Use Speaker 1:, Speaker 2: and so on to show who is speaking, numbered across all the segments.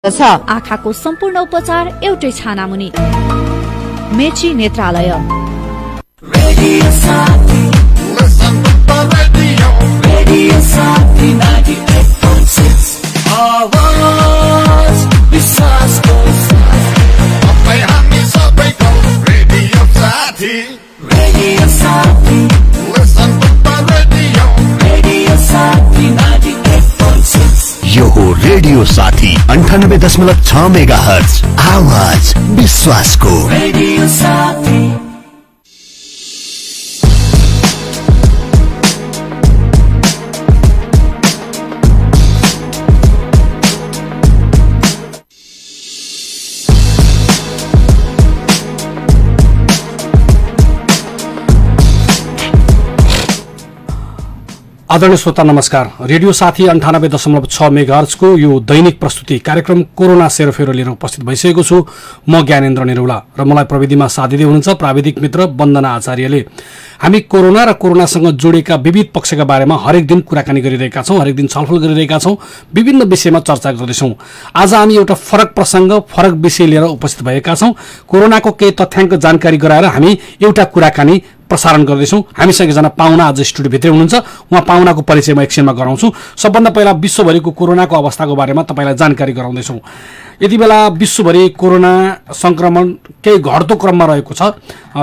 Speaker 1: आँखाको सम्पूर्ण उपचार एउटै छानामुनि। मेची नेत्रालय।
Speaker 2: Radio Sati, listen to the radio. Radio Sati 98.6. आवाज विश्वासको सबै हामी सबैको Radio Sati. Radio Sati, listen to the radio. Radio Sati 98.6.
Speaker 3: यो हो रेडियो साथी 98.6 मेगाहर्ज आवाज विश्वासको।
Speaker 2: Radio Sati.
Speaker 4: आदरणीय श्रोता नमस्कार। रेडियो साथी 98.6 मेगाहर्जको यो दैनिक प्रस्तुति कार्यक्रम कोरोना सेरोफेरो लिएर उपस्थित भइसकेको छु। म ज्ञानेन्द्र निरौला र मलाई प्रविधिमा साथ दिँदै हुनुहुन्छ प्राविधिक मित्र वन्दना आचार्यले। हामी कोरोना र कोरोनासँग जोडिएका विविध पक्षका बारेमा हरेक दिन कुराकानी गरिरहेका छौँ, हरेक दिन छलफल गरिरहेका छौँ, विभिन्न विषयमा चर्चा गर्दैछौँ। आज हामी एउटा फरक प्रसङ्ग, फरक विषय लिएर उपस्थित भएका छौँ। कोरोनाको केही तथ्याङ्क जानकारी गराएर हामी एउटा कुराकानी प्रसारण गर्दैछौँ। हामीसँग एकजना पाहुना आज स्टुडियोभित्रै हुनुहुन्छ। उहाँ पाहुनाको परिचय म एकछिनमा गराउँछु। सबभन्दा पहिला विश्वभरिको कोरोनाको अवस्थाको बारेमा तपाईँलाई जानकारी गराउँदैछौँ। यति बेला विश्वभरि कोरोना संक्रमण केही घट्दो क्रममा रहेको छ,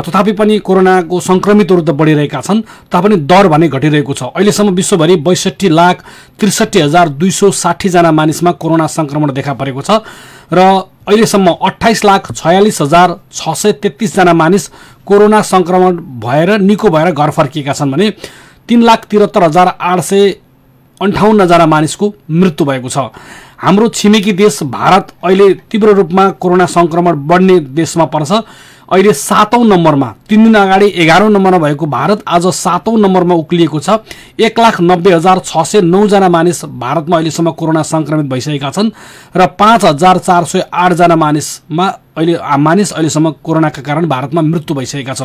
Speaker 4: तथापि पनि कोरोनाको संक्रमितहरू त बढिरहेका छन्, तथापि दर भने घटिरहेको छ। अहिलेसम्म विश्वभरि 62,63,260 जना मानिसमा कोरोना संक्रमण देखा परेको छ र अहिलेसम्म 28,46,633 जना मानिस कोरोना संक्रमण भएर निको भएर घर फर्किएका छन् भने 3,73,858 जना मानिसको मृत्यु भएको छ। हाम्रो छिमेकी देश भारत अहिले तीव्र रूपमा कोरोना संक्रमण बढ्ने देशमा पर्छ। अहिले 7औं नम्बरमा, 3 दिन अगाडि 11औं नम्बरमा भएको भारत आज 7औं नम्बरमा उक्लिएको छ। 1,90,609 जना मानिस भारतमा अहिलेसम्म कोरोना संक्रमित भइसकेका छन् र 5,408 जना मानिसमा अहिलेसम्म कोरोनाका कारण भारतमा मृत्यु भइसकेका छ।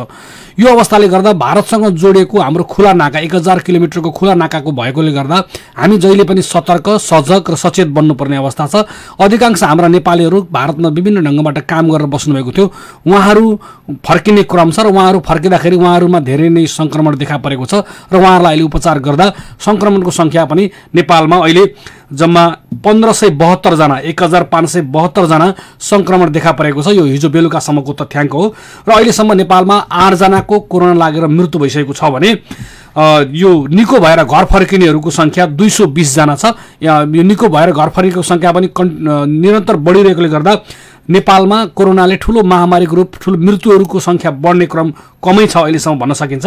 Speaker 4: यो अवस्थाले गर्दा भारतसँग जोडिएको हाम्रो खुला नाका 1000 किलोमिटरको खुला नाकाको भएकोले गर्दा हामी जहिले पनि सतर्क, सजग र सचेत बन्नुपर्ने अवस्था छ। अधिकांश हाम्रा नेपालीहरू भारतमा विभिन्न ढङ्गबाट काम गरेर बस्नुभएको थियो। उहाँहरू फर्किने क्रम छ र उहाँहरू फर्किँदाखेरि उहाँहरूमा धेरै नै संक्रमण देखा परेको छ र उहाँहरूलाई अहिले उपचार गर्दा संक्रमणको संख्या पनि नेपालमा अहिले जम्मा 1572 जना, 1572 जना संक्रमण देखा परेको छ। यो हिजो बेलुकासम्मको तथ्याङ्क हो र अहिलेसम्म नेपालमा 8 जनाको कोरोना लागेर मृत्यु भइसकेको छ भने यो निको भएर घर फर्किनेहरूको संख्या 220 जना छ। यो निको भएर घर फर्किनेको संख्या पनि निरन्तर बढिरहेकोले गर्दा नेपालमा कोरोनाले ठूलो महामारीको रूप, ठूलो मृत्युहरूको संख्या बढ्ने क्रम कमै छ अहिलेसम्म भन्न सकिन्छ।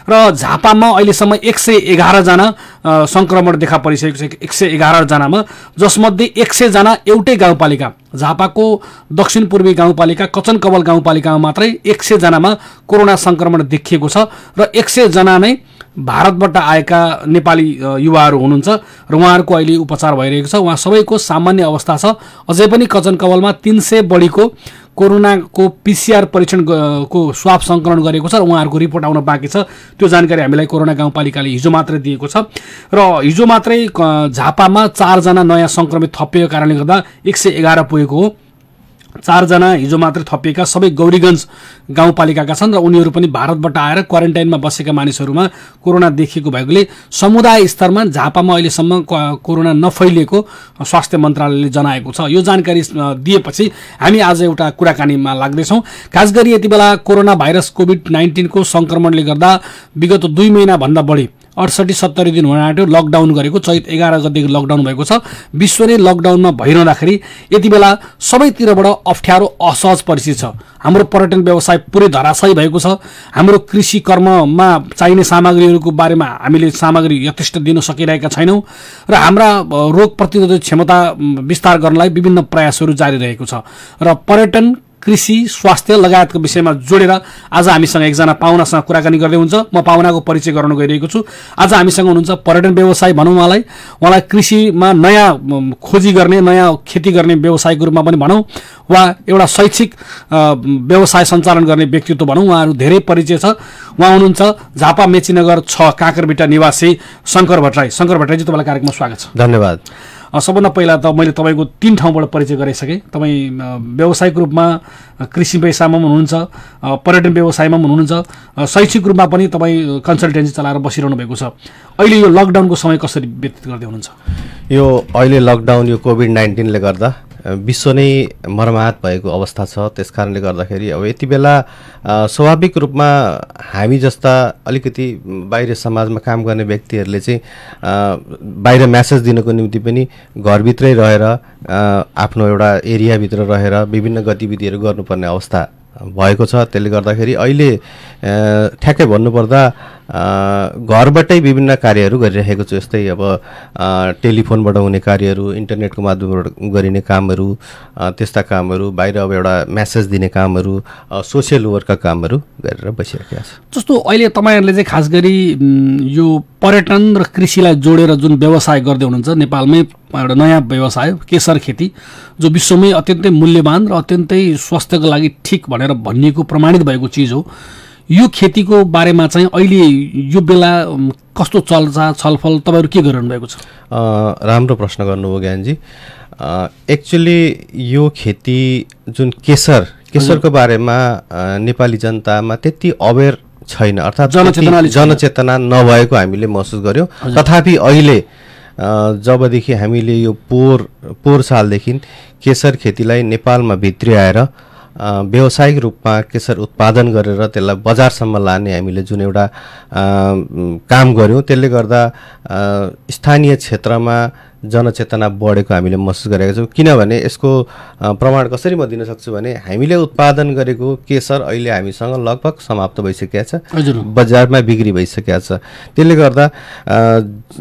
Speaker 4: र झापामा अहिलेसम्म 111 जना संक्रमण देखा परिसकेको छ। 111 जनामा जसमध्ये 100 जना एउटै गाउँपालिका, झापाको दक्षिण पूर्वी गाउँपालिका कचनकवल गाउँपालिकामा मात्रै 100 जनामा कोरोना संक्रमण देखिएको छ र 100 जना नै भारतबाट आएका नेपाली युवाहरू हुनुहुन्छ र उहाँहरूको अहिले उपचार भइरहेको छ। उहाँ सबैको सामान्य अवस्था छ। अझै पनि कचनकवलमा 300 बढीको कोरोनाको PCR परीक्षण को स्वाब सङ्कलन गरेको छ र उहाँहरूको रिपोर्ट आउन बाँकी छ। त्यो जानकारी हामीलाई कोरोना गाउँपालिकाले हिजो मात्रै दिएको छ र हिजो मात्रै झापामा 4 जना नयाँ संक्रमित थपिएको कारणले गर्दा 111 पुगेको हो। 4 जना हिजो मात्र थपिएका सबै गौरीगञ्ज गाउँपालिकाका छन् र उनीहरू पनि भारतबाट आएर क्वारेन्टाइनमा बसेका मानिसहरूमा कोरोना देखिएको भएकोले समुदाय स्तरमा झापामा अहिलेसम्म कोरोना नफैलिएको स्वास्थ्य मन्त्रालयले जनाएको छ। यो जानकारी दिएपछि हामी आज एउटा कुराकानीमा लाग्दैछौँ। खास गरी यति बेला कोरोना भाइरस कोभिड-19 को संक्रमणले गर्दा विगत 2 महिनाभन्दा बढी 68-70 दिन हुन आँट्यो लकडाउन गरेको। चैत 11 गतेको लकडाउन भएको छ। विश्व नै लकडाउनमा भइरहँदाखेरि यति बेला सबैतिरबाट अप्ठ्यारो असहज परिस्थिति छ। हाम्रो पर्यटन व्यवसाय पुरै धराशायी भएको छ। हाम्रो कृषि कर्ममा चाहिने सामग्रीहरूको बारेमा हामीले सामग्री यथेष्ट दिन सकिरहेका छैनौँ र हाम्रा रोग प्रतिरोधक क्षमता विस्तार गर्नलाई विभिन्न प्रयासहरू जारी रहेको छ र पर्यटन, कृषि, स्वास्थ्य लगायतको विषयमा जोडेर आज हामीसँग एकजना पाहुनासँग कुराकानी गर्दै हुन्छ। म पाहुनाको परिचय गराउन गइरहेको छु। आज हामीसँग हुनुहुन्छ पर्यटन व्यवसाय भनौँ उहाँलाई कृषिमा नयाँ खोजी गर्ने, नयाँ खेती गर्ने व्यवसायको रूपमा पनि भनौँ वा एउटा शैक्षिक व्यवसाय सञ्चालन गर्ने व्यक्तित्व भनौँ, उहाँहरू धेरै परिचय छ। उहाँ हुनुहुन्छ झापा मेचीनगर 6 काँकरभिट्टा निवासी शङ्कर भट्टराई। शङ्कर भट्टराईजी, तपाईँलाई कार्यक्रममा स्वागत छ।
Speaker 5: धन्यवाद।
Speaker 4: सबभन्दा पहिला त मैले तपाईँको 3 ठाउँबाट परिचय गराइसकेँ। तपाईँ व्यावसायिक रूपमा कृषि पेसामा पनि हुनुहुन्छ, पर्यटन व्यवसायमा पनि हुनुहुन्छ, शैक्षिक रूपमा पनि तपाईँ कन्सल्टेन्सी चलाएर बसिरहनु भएको छ। अहिले यो लकडाउनको समय कसरी व्यतीत गर्दै हुनुहुन्छ?
Speaker 5: यो अहिले लकडाउन यो कोभिड-19 ले गर्दा विश्व नै मर्माहत भएको अवस्था छ। त्यसकारणले गर्दाखेरि अब यति बेला स्वाभाविक रूपमा हामी जस्ता अलिकति बाहिर समाजमा काम गर्ने व्यक्तिहरूले चाहिँ बाहिर मेसेज दिनको निम्ति पनि घरभित्रै रहेर आफ्नो एउटा एरियाभित्र रहेर विभिन्न गतिविधिहरू गर्नुपर्ने अवस्था भएको छ। त्यसले गर्दाखेरि अहिले ठ्याक्कै भन्नुपर्दा घरबाटै विभिन्न कार्यहरू गरिरहेको छु। जस्तै अब टेलिफोनबाट हुने कार्यहरू, इन्टरनेटको माध्यमबाट गरिने कामहरू, त्यस्ता कामहरू, बाहिर अब एउटा मेसेज दिने कामहरू, सोसियल वर्कका कामहरू गरेर बसिरहेका छ।
Speaker 4: जस्तो अहिले तपाईँहरूले चाहिँ खास गरी यो पर्यटन र कृषिलाई जोडेर जुन व्यवसाय गर्दै हुनुहुन्छ, नेपालमै एउटा नयाँ व्यवसाय केशर खेती, जो विश्वमै अत्यन्तै मूल्यवान र अत्यन्तै स्वास्थ्यको लागि ठिक भनेर भनिएको प्रमाणित भएको चिज हो। यो खेतीको बारेमा चाहिँ अहिले यो बेला कस्तो चल्छ, छलफल तपाईँहरू के गरिरहनु भएको छ?
Speaker 5: राम्रो प्रश्न गर्नुभयो ज्ञानजी। एक्चुअली यो खेती जुन केशरको बारेमा नेपाली जनतामा त्यति अवेर छैन, अर्थात् जनचेतना नभएको हामीले महसुस गर्यौँ। तथापि अहिले जबदेखि हामीले यो पोहोर सालदेखि केशर खेतीलाई नेपालमा भित्र्याएर व्यावसायिक रूपमा केशर उत्पादन गरेर त्यसलाई बजारसम्म लाने हामीले जुन एउटा काम गर्यौँ, त्यसले गर्दा स्थानीय क्षेत्रमा जनचेतना बढेको हामीले महसुस गरेका छौँ। किनभने यसको प्रमाण कसरी म दिन सक्छु भने हामीले उत्पादन गरेको केशर अहिले हामीसँग लगभग समाप्त भइसकेका छ, बजारमा बिक्री भइसकेका छ। त्यसले गर्दा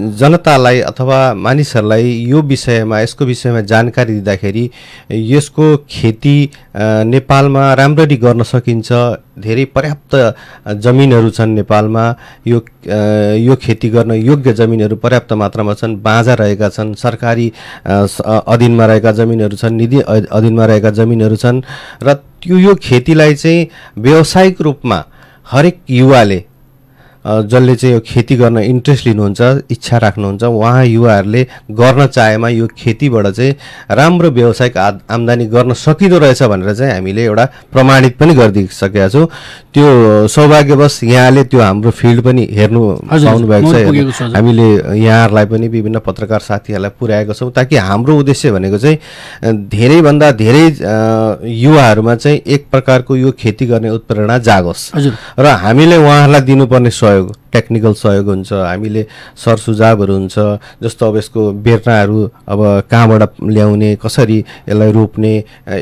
Speaker 5: जनतालाई अथवा मानिसहरूलाई यो विषयमा, यसको विषयमा जानकारी दिँदाखेरि यसको खेती नेपालमा राम्ररी गर्न सकिन्छ, धेरै पर्याप्त जमिनहरू छन् नेपालमा, यो खेती गर्न योग्य जमिनहरू पर्याप्त मात्रामा छन्, बाँझा रहेका छन्, सरकारी अधीनमा रहेका जमिनहरू छन्, निधि अधीनमा रहेका जमिनहरू छन् र यो खेतीलाई चाहिँ व्यावसायिक रूपमा हरेक युवाले जसले चाहिँ यो खेती गर्न इन्ट्रेस्ट लिनुहुन्छ, इच्छा राख्नुहुन्छ, उहाँ युवाहरूले गर्न चाहेमा यो खेतीबाट चाहिँ राम्रो व्यावसायिक आम्दानी गर्न सकिँदो रहेछ भनेर चाहिँ हामीले एउटा प्रमाणित पनि गरिदिइसकेका छौँ। त्यो सौभाग्यवश यहाँले त्यो हाम्रो फिल्ड पनि हेर्नु पाउनु भएको छ। हामीले यहाँहरूलाई पनि विभिन्न पत्रकार साथीहरूलाई पुर्याएको छौँ, ताकि हाम्रो उद्देश्य भनेको चाहिँ धेरैभन्दा धेरै युवाहरूमा चाहिँ एक प्रकारको यो खेती गर्ने उत्प्रेरणा जागोस् र हामीले उहाँहरूलाई दिनुपर्ने टेक्निकल सहयोग हुन्छ, हामीले सरसुझावहरू हुन्छ। जस्तो अब यसको बेर्नाहरू अब कहाँबाट ल्याउने, कसरी यसलाई रोप्ने,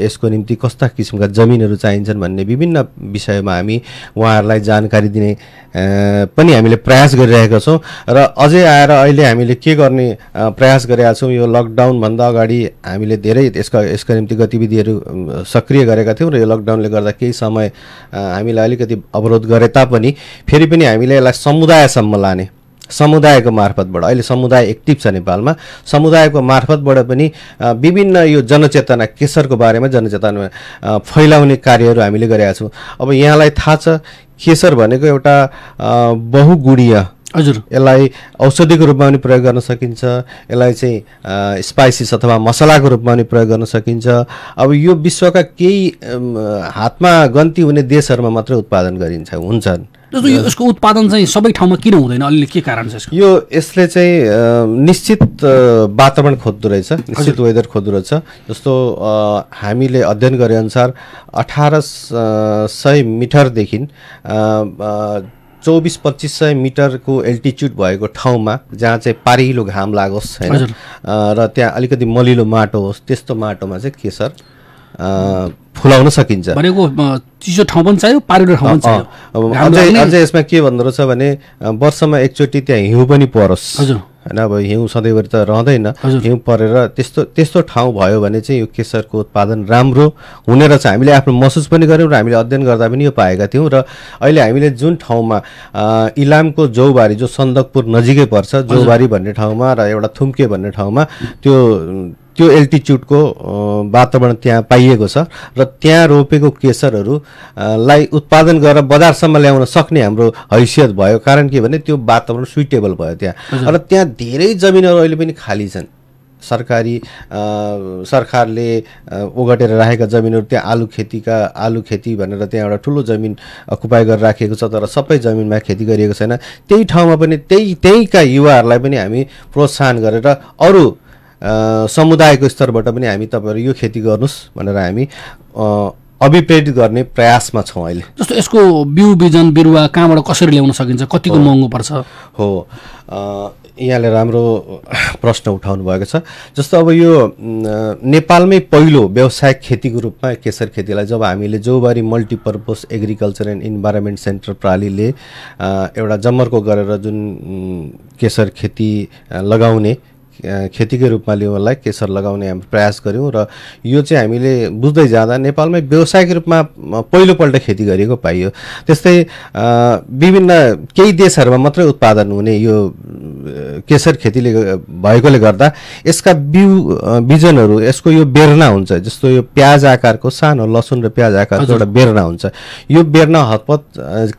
Speaker 5: यसको निम्ति कस्ता किसिमका जमिनहरू चाहिन्छन् भन्ने विभिन्न विषयमा हामी उहाँहरूलाई जानकारी दिने पनि हामीले प्रयास गरिरहेका छौँ। र अझै आएर अहिले हामीले के गर्ने प्रयास गरेका छौँ, यो लकडाउनभन्दा अगाडि हामीले धेरै यसका निम्ति गतिविधिहरू सक्रिय गरेका थियौँ र यो लकडाउनले गर्दा केही समय हामीलाई अलिकति अवरोध गरे तापनि फेरि पनि हामीले यसलाई समुदायसम्म लाने, समुदायको मार्फतबाट, अहिले समुदाय एक्टिभ छ नेपालमा, समुदायको मार्फतबाट पनि विभिन्न यो जनचेतना, केशरको बारेमा जनचेतना फैलाउने कार्यहरू हामीले गरेका छौँ। अब यहाँलाई थाहा छ केशर भनेको एउटा बहुगुणीय, यसलाई औषधिको रूपमा पनि प्रयोग गर्न सकिन्छ, यसलाई चाहिँ स्पाइसिस अथवा मसलाको रूपमा पनि प्रयोग गर्न सकिन्छ। अब यो विश्वका केही हातमा गन्ती हुने देशहरूमा मात्रै उत्पादन हुन्छन्।
Speaker 4: यसको उत्पादन चाहिँ सबै ठाउँमा किन हुँदैन? अलि के कारण छ यसको?
Speaker 5: यसले चाहिँ निश्चित वातावरण खोज्दो रहेछ, निश्चित वेदर खोज्दो रहेछ। जस्तो हामीले अध्ययन गरे अनुसार 1800 मिटरदेखि 2400-2500 मिटरको एल्टिच्युड भएको ठाउँमा, जहाँ चाहिँ पारिलो घाम लागोस् हैन र त्यहाँ अलिकति मलिलो माटो होस्, त्यस्तो माटोमा चाहिँ केशर फुलाउन सकिन्छ।
Speaker 4: भनेको चिसो ठाउँ पनि चाहियो, पारिलो ठाउँ पनि चाहियो।
Speaker 5: अझै यसमा के भन्दो रहेछ भने वर्षमा एकचोटि त्यहाँ हिउँ पनि परोस् हैन। अब हिउँ सधैँभरि त रहँदैन, हिउँ परेर त्यस्तो ठाउँ भयो भने चाहिँ यो केशरको उत्पादन राम्रो हुने रहेछ। हामीले आफ्नो महसुस पनि गऱ्यौँ र हामीले अध्ययन गर्दा पनि यो पाएका थियौँ। र अहिले हामीले जुन ठाउँमा इलामको जौबारी, जो सन्दकपुर नजिकै पर्छ, जौबारी भन्ने ठाउँमा र एउटा थुम्के भन्ने ठाउँमा त्यो एल्टिच्युडको वातावरण त्यहाँ पाइएको छ र त्यहाँ रोपेको केशरहरूलाई उत्पादन गरेर बजारसम्म ल्याउन सक्ने हाम्रो हैसियत भयो। कारण के भने त्यो वातावरण सुइटेबल भयो त्यहाँ। र त्यहाँ धेरै जमिनहरू अहिले पनि खाली छन्, सरकारी सरकारले ओगटेर राखेका जमिनहरू त्यहाँ आलु खेती भनेर त्यहाँ एउटा ठुलो जमिन अकुपाई गरेर राखिएको छ, तर सबै जमिनमा खेती गरिएको छैन। त्यही ठाउँमा पनि त्यहीका युवाहरूलाई पनि हामी प्रोत्साहन गरेर अरू समुदायको स्तरबाट पनि हामी तपाईँहरू यो खेती गर्नुहोस् भनेर हामी अभिप्रेरित गर्ने प्रयासमा छौँ अहिले।
Speaker 4: जस्तो यसको बिउ बिजन बिरुवा कहाँबाट कसरी ल्याउन सकिन्छ, कतिको महँगो पर्छ?
Speaker 5: हो, यहाँले राम्रो प्रश्न उठाउनु भएको छ। जस्तो अब यो नेपालमै पहिलो व्यावसायिक खेतीको रूपमा केसर खेतीलाई जब हामीले Jobari multipurpose agriculture and environment centre प्रालीले एउटा जमर्को गरेर जुन केसर खेती लगाउने खेतीकै रूपमा ल्याउनलाई केसर लगाउने हामी प्रयास गऱ्यौँ र यो चाहिँ हामीले बुझ्दै जाँदा नेपालमै व्यावसायिक रूपमा पहिलोपल्ट खेती गरेको पाइयो। त्यस्तै विभिन्न केही देशहरूमा मात्रै उत्पादन हुने यो केसर खेतीले भएकोले गर्दा यसका बिजनहरू यसको यो बेर्ना हुन्छ, जस्तो यो प्याज आकारको सानो लसुन र प्याज आकारको एउटा बेर्ना हुन्छ। यो बेर्ना हतपत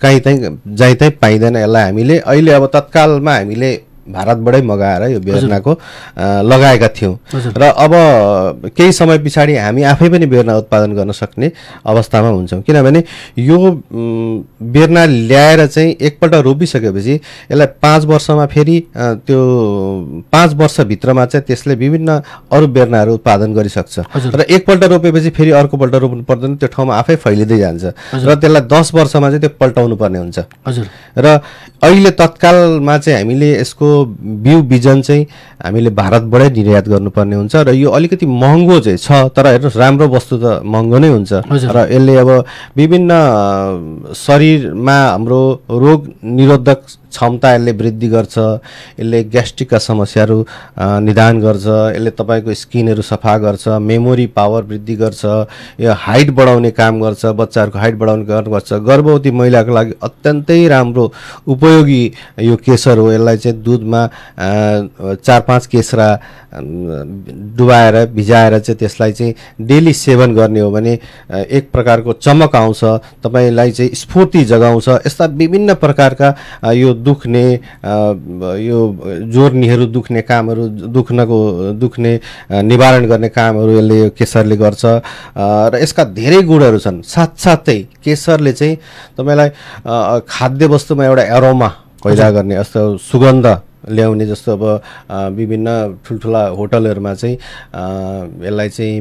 Speaker 5: जहीँ तहीँ पाइँदैन। यसलाई हामीले अहिले अब तत्कालमा हामीले भारतबाटै मगाएर यो बेर्नाको लगाएका थियौँ र अब केही समय पछाडि हामी आफै पनि बेर्ना उत्पादन गर्न सक्ने अवस्थामा हुन्छौँ, किनभने यो बेर्ना ल्याएर चाहिँ एकपल्ट रोपिसकेपछि यसलाई 5 वर्षमा फेरि त्यो 5 वर्षभित्रमा चाहिँ त्यसले विभिन्न अरू बेर्नाहरू उत्पादन गरिसक्छ र एकपल्ट रोपेपछि फेरि अर्कोपल्ट रोप्नु पर्दैन, त्यो ठाउँमा आफै फैलिँदै जान्छ र त्यसलाई 10 वर्षमा चाहिँ त्यो पल्टाउनु पर्ने हुन्छ। र अहिले तत्कालमा चाहिँ हामीले यसको बिउ बिजन चाहिँ हामीले भारतबाटै निर्यात गर्नुपर्ने हुन्छ र यो अलिकति महँगो चाहिँ छ, तर हेर्नुहोस् राम्रो वस्तु त महँगो नै हुन्छ र यसले अब विभिन्न शरीरमा हाम्रो रोग निरोधक क्षमता यसले वृद्धि गर्छ, यसले ग्यास्ट्रिकका समस्याहरू निदान गर्छ, यसले तपाईँको स्किनहरू सफा गर्छ, मेमोरी पावर वृद्धि गर्छ, यो हाइट बढाउने काम गर्छ, बच्चाहरूको हाइट बढाउने काम गर्छ, गर्भवती महिलाको लागि अत्यन्तै राम्रो उपयोगी यो केसर हो। यसलाई चाहिँ दुधमा 4-5 केसरा डुबाएर भिजाएर चाहिँ त्यसलाई चाहिँ डेली सेवन गर्ने हो भने एक प्रकारको चमक आउँछ, तपाईँलाई चाहिँ स्फूर्ति जगाउँछ। यस्ता विभिन्न प्रकारका यो दुख्ने यो जोर्नीहरू दुख्ने कामहरू दुख्ने निवारण गर्ने कामहरू यसले यो केसरले गर्छ र यसका धेरै गुणहरू छन्। साथसाथै केसरले चाहिँ तपाईँलाई खाद्य वस्तुमा एउटा एरोमा पैदा गर्ने, जस्तो सुगन्ध ल्याउने, जस्तो अब विभिन्न ठुल्ठुला होटलहरूमा चाहिँ यसलाई चाहिँ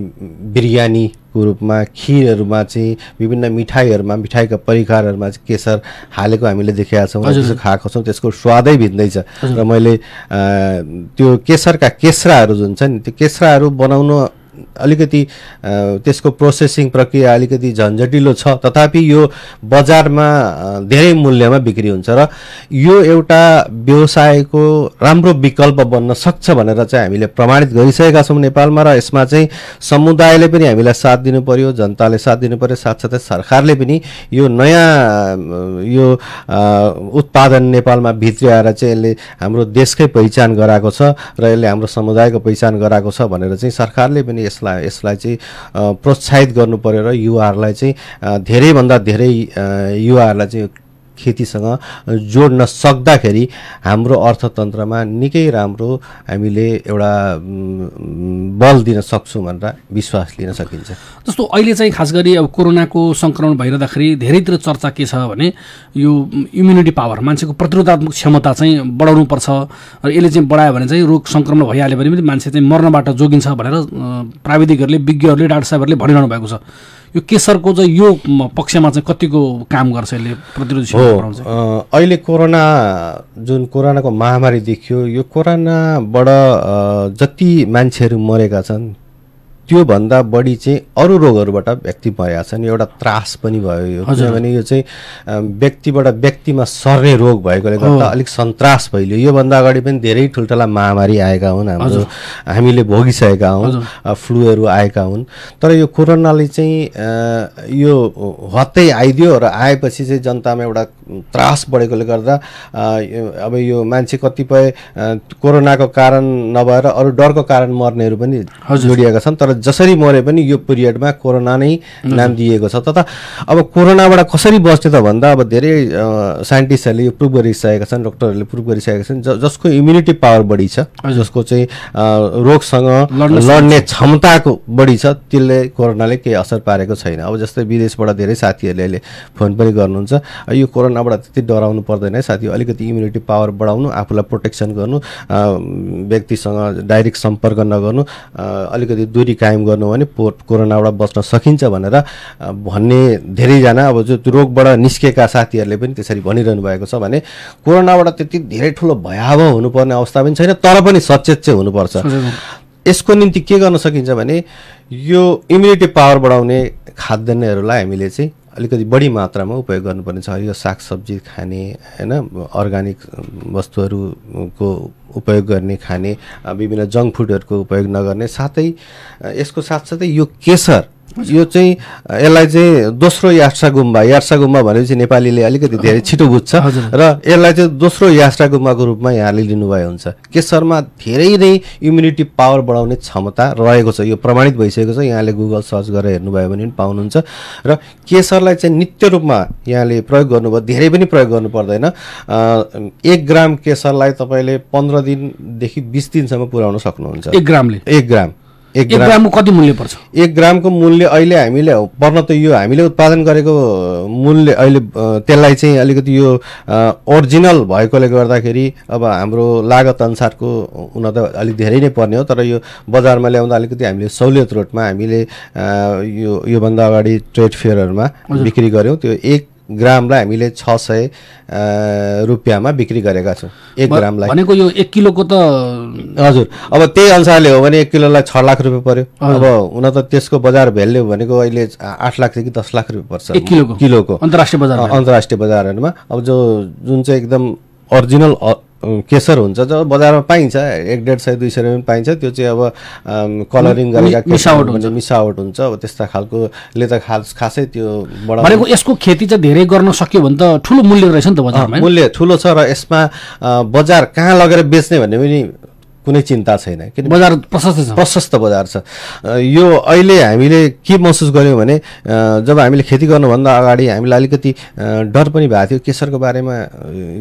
Speaker 5: बिरयानीको रूपमा, खिरहरूमा चाहिँ विभिन्न मिठाईहरूमा, मिठाईका परिकारहरूमा चाहिँ केसर हालेको हामीले देखेका छौँ, त्यसो खाएको छौँ, त्यसको स्वादै भिन्दै छ। र मैले त्यो केसरका केस्राहरू जुन छ नि, त्यो केस्राहरू बनाउनु अलिकति त्यसको प्रोसेसिङ प्रक्रिया अलिकति झन्झटिलो छ, तथापि यो बजारमा धेरै मूल्यमा बिक्री हुन्छ र यो एउटा व्यवसायको राम्रो विकल्प बन्न सक्छ भनेर चाहिँ हामीले प्रमाणित गरिसकेका छौँ नेपालमा। र यसमा चाहिँ समुदायले पनि हामीलाई साथ दिनु पर्यो, जनताले साथ दिनु पर्यो, साथसाथै सरकारले पनि यो नयाँ यो उत्पादन नेपालमा भित्र्याएर चाहिँ यसले हाम्रो देशकै पहिचान गराएको छ र यसले हाम्रो समुदायको पहिचान गराएको छ भनेर चाहिँ सरकारले पनि यसलाई चाहिँ प्रोत्साहित गर्नु पर्यो र युवाहरूलाई चाहिँ धेरैभन्दा धेरै युवाहरूलाई चाहिँ खेतीसँग जोड्न सक्दाखेरि हाम्रो अर्थतन्त्रमा निकै राम्रो हामीले एउटा बल दिन सक्छौँ भनेर विश्वास लिन सकिन्छ।
Speaker 4: जस्तो अहिले चाहिँ खास गरी अब कोरोनाको सङ्क्रमण भइरहँदाखेरि धेरैतिर चर्चा के छ भने यो इम्युनिटी पावर, मान्छेको प्रतिरोधात्मक क्षमता चाहिँ बढाउनु पर्छ र यसले चाहिँ बढायो भने चाहिँ रोग सङ्क्रमण भइहाल्यो भने पनि मान्छे चाहिँ मर्नबाट जोगिन्छ भनेर प्राविधिकहरूले, विज्ञहरूले, डाक्टर साहबहरूले भनिरहनु भएको छ। यो केसरको चाहिँ यो पक्षमा चाहिँ कतिको काम गर्छ यसले प्रतिरोधी क्षमता बढाउँछ?
Speaker 5: अहिले कोरोनाको महामारी देखियो, यो कोरोनाबाट जति मान्छेहरू मरेका छन् त्योभन्दा बढी चाहिँ अरू रोगहरूबाट व्यक्ति मरेका छन्। एउटा त्रास पनि भयो यो, किनभने यो चाहिँ व्यक्तिबाट व्यक्तिमा सर्ने रोग भएकोले गर्दा अलिक सन्तास फैलियो। योभन्दा अगाडि पनि धेरै ठुल्ठुला महामारी आएका हुन्, हामीले भोगिसकेका हौँ, फ्लूहरू आएका हुन्, तर यो कोरोनाले चाहिँ यो हत्तै आइदियो र आएपछि चाहिँ जनतामा एउटा त्रास बढेकोले गर्दा अब यो मान्छे कतिपय कोरोनाको कारण नभएर अरू डरको कारण मर्नेहरू पनि जोडिएका छन्। तर जसरी मरे पनि यो पिरियडमा कोरोना नै नाम दिएको छ। तथा अब कोरोनाबाट कसरी बच्ने त भन्दा अब धेरै साइन्टिस्टहरूले यो प्रुभ गरिसकेका छन्, डक्टरहरूले प्रुभ गरिसकेका छन्, जसको इम्युनिटी पावर बढी छ, जसको चाहिँ रोगसँग लड्ने क्षमताको बढी छ, त्यसले कोरोनाले केही असर पारेको छैन। अब जस्तै विदेशबाट धेरै साथीहरूले अहिले फोन पनि गर्नुहुन्छ, यो कोरोनाबाट त्यति डराउनु पर्दैन है साथी, अलिकति इम्युनिटी पावर बढाउनु, आफूलाई प्रोटेक्सन गर्नु, व्यक्तिसँग डाइरेक्ट सम्पर्क नगर्नु, अलिकति दूरी कायम गर्नु भने कोरोनाबाट बच्न सकिन्छ भनेर भन्ने धेरैजना अब जो रोगबाट निस्केका साथीहरूले पनि त्यसरी भनिरहनु भएको छ। भने कोरोनाबाट त्यति धेरै ठुलो भयावह हुनुपर्ने अवस्था पनि छैन, तर पनि सचेत चाहिँ हुनुपर्छ। यसको निम्ति के गर्न सकिन्छ भने यो इम्युनिटी पावर बढाउने खाद्यान्नहरूलाई हामीले चाहिँ अलिकति बढी मात्रामा उपयोग गर्नुपर्ने छ। यो सागसब्जी खाने, होइन, अर्ग्यानिक वस्तुहरूको उपयोग गर्ने, खाने, विभिन्न जङ्क फुडहरूको उपयोग नगर्ने, साथै यसको साथसाथै यो केसर, यो चाहिँ यसलाई चाहिँ दोस्रो यात्रा गुम्बा भनेपछि नेपालीले अलिकति धेरै छिटो बुझ्छ र यसलाई चाहिँ दोस्रो यात्रा गुम्बाको रूपमा यहाँले लिनुभयो हुन्छ। केसरमा धेरै नै इम्युनिटी पावर बढाउने क्षमता रहेको छ, यो प्रमाणित भइसकेको छ। यहाँले गुगल सर्च गरेर हेर्नुभयो भने पनि पाउनुहुन्छ। र केसरलाई चाहिँ नित्य रूपमा यहाँले प्रयोग गर्नुभयो, धेरै पनि प्रयोग गर्नु पर्दैन। 1 ग्राम केसरलाई तपाईँले 15 दिनदेखि 20 दिनसम्म पुर्याउन सक्नुहुन्छ।
Speaker 4: 1 ग्रामले
Speaker 5: 1 ग्रामको
Speaker 4: कति मूल्य पर्छ?
Speaker 5: 1 ग्रामको मूल्य अहिले हामीले पर्न त यो हामीले उत्पादन गरेको मूल्य अहिले त्यसलाई चाहिँ अलिकति यो ओरिजिनल भएकोले गर्दाखेरि अब हाम्रो लागत अनुसारको हुन त अलिक धेरै नै पर्ने हो, तर यो बजारमा ल्याउँदा अलिकति हामीले सहुलियत रेटमा हामीले योभन्दा अगाडि ट्रेड फेयरहरूमा बिक्री गऱ्यौँ। त्यो 1 ग्रामलाई हामीले 600 रुपियाँमा बिक्री गरेका छौँ। 1 ग्रामलाई
Speaker 4: भनेको यो 1 किलोको त
Speaker 5: हजुर, अब त्यही अनुसारले हो भने 1 किलोलाई 6 लाख रुपियाँ पर्यो। अब हुन त त्यसको बजार भ्याल्यु भनेको अहिले 8 लाखदेखि 10 लाख रुपियाँ पर्छ
Speaker 4: 1 किलोको
Speaker 5: अन्तर्राष्ट्रिय बजारहरूमा। अब जुन चाहिँ एकदम ओरिजिनल केसर हुन्छ जब बजारमा पाइन्छ 150 200 रुपियाँ पाइन्छ, त्यो चाहिँ अब कलरिङ गरेका मिसावट हुन्छ। अब त्यस्ता खालकोले त खासै त्यो
Speaker 4: भनेको यसको खेती चाहिँ धेरै गर्न सक्यो भने त ठुलो मूल्य रहेछ नि त बजारमा।
Speaker 5: मूल्य ठुलो छ र यसमा बजार कहाँ लगेर बेच्ने भन्ने पनि कुनै चिन्ता छैन, किन
Speaker 4: बजार प्रशस्त
Speaker 5: बजार छ। यो अहिले हामीले के महसुस गर्यौँ भने जब हामीले खेती गर्नुभन्दा अगाडि हामीलाई अलिकति डर पनि भएको थियो केसरको बारेमा।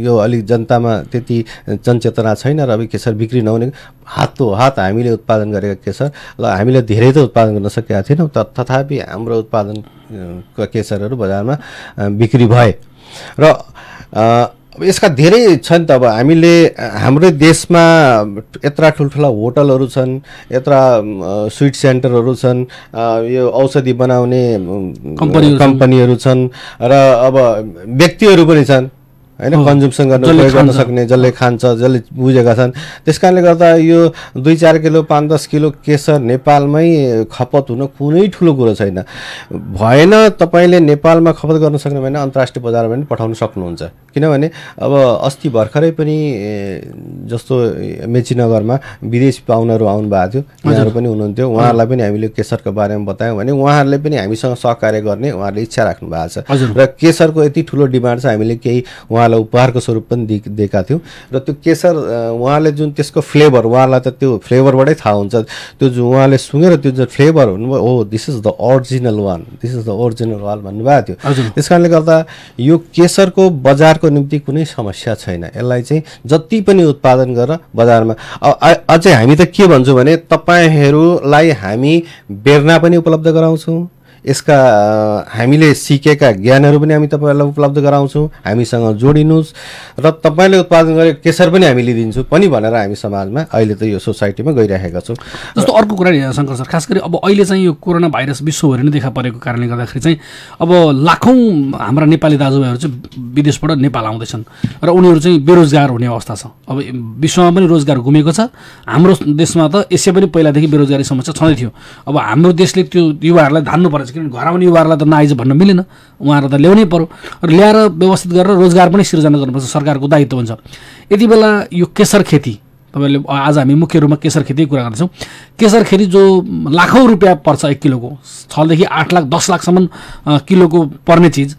Speaker 5: यो अलिक जनतामा त्यति जनचेतना छैन र अब केसर बिक्री नहुने, हात हामीले उत्पादन गरेका केसर ल हामीले धेरै त उत्पादन गर्न सकेका थिएनौँ, तथापि हाम्रो उत्पादन केसरहरू बजारमा बिक्री भए। र यसका धेरै छन् त। अब हामीले हाम्रो देशमा यत्रा ठुल्ठुला होटलहरू छन्, यत्रा स्विट सेन्टरहरू छन्, यो औषधि बनाउने कम्पनीहरू छन् र अब व्यक्तिहरू पनि छन्, हैन, कन्ज्युम्सन गर्न सक्ने, जसले खान्छ, जसले बुझेका छन्। त्यसकारणले गर्दा यो 2-4 किलो 5-10 किलो केसर नेपालमै खपत हुन कुनै ठुलो कुरो छैन। भएन तपाईँले नेपालमा खपत गर्न सक्ने भने अन्तर्राष्ट्रिय बजारमा पनि पठाउन सक्नुहुन्छ। किनभने अब अस्ति भर्खरै पनि जस्तो मेचीनगरमा विदेशी पाहुनाहरू आउनु भएको थियो, उहाँहरू पनि हुनुहुन्थ्यो। उहाँहरूलाई पनि हामीले केसरको बारेमा बतायौँ भने उहाँहरूले पनि हामीसँग सहकार्य गर्ने उहाँहरूले इच्छा राख्नु भएको छ। र केसरको यति ठुलो डिमान्ड छ, हामीले केही उहाँलाई उपहारको स्वरूप पनि दिएका थियौँ। र त्यो केसर उहाँले जुन त्यसको फ्लेभर, उहाँलाई त त्यो फ्लेभरबाटै थाहा हुन्छ, त्यो जुन उहाँले सुँगेर त्यो जुन फ्लेभर हुनुभयो, हो this is the original one भन्नुभएको थियो। त्यस कारणले गर्दा यो केसरको बजारको निम्ति कुनै समस्या छैन। यसलाई चाहिँ जति पनि उत्पादन गरेर बजारमा अझै हामी त के भन्छौँ भने तपाईँहरूलाई हामी बेर्ना पनि उपलब्ध गराउँछौँ, यसका हामीले सिकेका ज्ञानहरू पनि हामी तपाईँहरूलाई उपलब्ध गराउँछौँ, हामीसँग जोडिनुहोस् र तपाईँले उत्पादन गरेको केसर पनि हामी लिदिन्छौँ पनि भनेर हामी समाजमा अहिले त यो सोसाइटीमा गइरहेका छौँ।
Speaker 4: जस्तो अर्को कुरा नि शङ्कर सर, खास गरी अब अहिले चाहिँ यो कोरोना भाइरस विश्वभरि नै देखा परेको कारणले गर्दाखेरि चाहिँ अब लाखौँ हाम्रा नेपाली दाजुभाइहरू चाहिँ विदेशबाट नेपाल आउँदैछन् र उनीहरू चाहिँ बेरोजगार हुने अवस्था छ। अब विश्वमा पनि रोजगार गुमेको छ, हाम्रो देशमा त यसै पनि पहिलादेखि बेरोजगारी समस्या छँदै थियो। अब हाम्रो देशले त्यो युवाहरूलाई धान्नु पर्छ, किनभने घर आउने युवाहरूलाई त नआइज भन्न मिलेन, उहाँहरूलाई त ल्याउनै पर्यो र ल्याएर व्यवस्थित गरेर रोजगार पनि सिर्जना गर्नुपर्छ, सरकारको दायित्व हुन्छ। यति बेला यो केसर खेती तपाईँले आज हामी मुख्य रूपमा केसर खेतीको कुरा गर्छौँ। केसर खेती जो लाखौँ रुपियाँ पर्छ 1 किलोको, 6 देखि 8 लाख 10 लाखसम्म किलोको पर्ने चिज,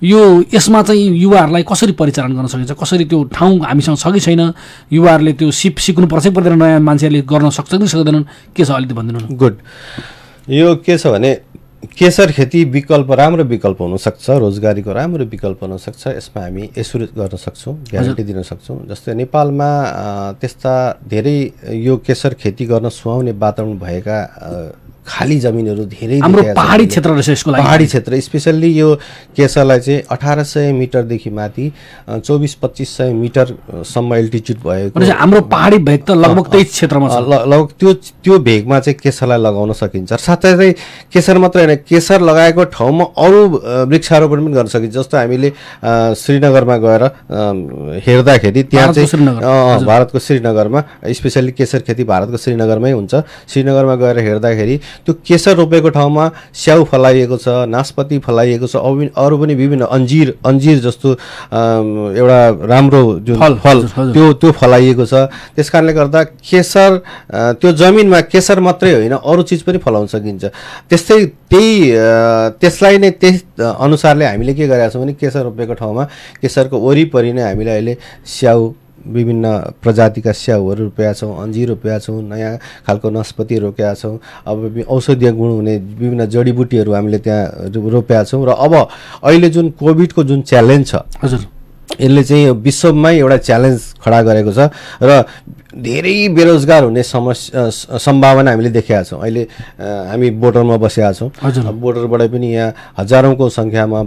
Speaker 4: यो यसमा चाहिँ युवाहरूलाई कसरी परिचालन गर्न सकिन्छ, कसरी त्यो ठाउँ हामीसँग छ कि छैन, युवाहरूले त्यो सिक्नु पर्छ कि पर्दैन, नयाँ मान्छेहरूले गर्न सक्छ कि सक्दैनन्, के छ अलिकति भनिदिनु न।
Speaker 5: गुड। यो के छ भने केशर खेती विकल्प राम्रो विकल्प हुनसक्छ, रोजगारीको राम्रो विकल्प हुनसक्छ। यसमा हामी एस्युर गर्न सक्छौँ, ग्यारेन्टी दिन सक्छौँ। जस्तै नेपालमा त्यस्ता धेरै यो केशर खेती गर्न सुहाउने वातावरण भएका खाली जमिनहरू धेरै
Speaker 4: हाम्रो पहाडी क्षेत्र रहेछ यसको लागि।
Speaker 5: पहाडी क्षेत्र स्पेसल्ली यो केशरलाई चाहिँ 1800 मिटरदेखि माथि 24-2500 मिटरसम्म एल्टिच्युड भएको
Speaker 4: हाम्रो पहाडी भेग त लगभग त्यही क्षेत्रमा छ।
Speaker 5: लगभग त्यो भेगमा चाहिँ केशरलाई लगाउन सकिन्छ। साथसाथै केशर मात्र होइन, केशर लगाएको ठाउँमा अरू वृक्षारोपण पनि गर्न सकिन्छ। जस्तो हामीले श्रीनगरमा गएर हेर्दाखेरि त्यहाँ चाहिँ भारतको श्रीनगरमा स्पेसल्ली केशर खेती भारतको श्रीनगरमै हुन्छ। श्रीनगरमा गएर हेर्दाखेरि त्यो केशर रोपेको ठाउँमा स्याउ फलाइएको छ, नास्पति फलाइएको छ, अरू पनि विभिन्न अन्जिर जस्तो एउटा राम्रो जुन फल त्यो फलाइएको छ। त्यसकारणले गर्दा केशर त्यो जमिनमा केशर मात्रै होइन अरू चिज पनि फलाउन सकिन्छ। त्यसलाई नै त्यही अनुसारले हामीले के गरेका छौँ भने केशर रोपेको ठाउँमा केशरको वरिपरि नै हामीले अहिले स्याउ विभिन्न प्रजातिका स्याउहरू रोपेका छौँ, अन्जिर रोपेका छौँ, नयाँ खालको नास्पति रोपेका छौँ। अब औषधीय गुण हुने विभिन्न जडीबुटीहरू हामीले त्यहाँ रोपेका छौँ। र अब अहिले जुन कोभिडको जुन च्यालेन्ज छ
Speaker 4: हजुर,
Speaker 5: यसले चाहिँ विश्वमै एउटा च्यालेन्ज खडा गरेको छ र धेरै बेरोजगार हुने सम्भावना हामीले देखेका छौँ। अहिले हामी बोर्डरमा बसेका छौँ। बोर्डरबाट पनि यहाँ हजारौँको सङ्ख्यामा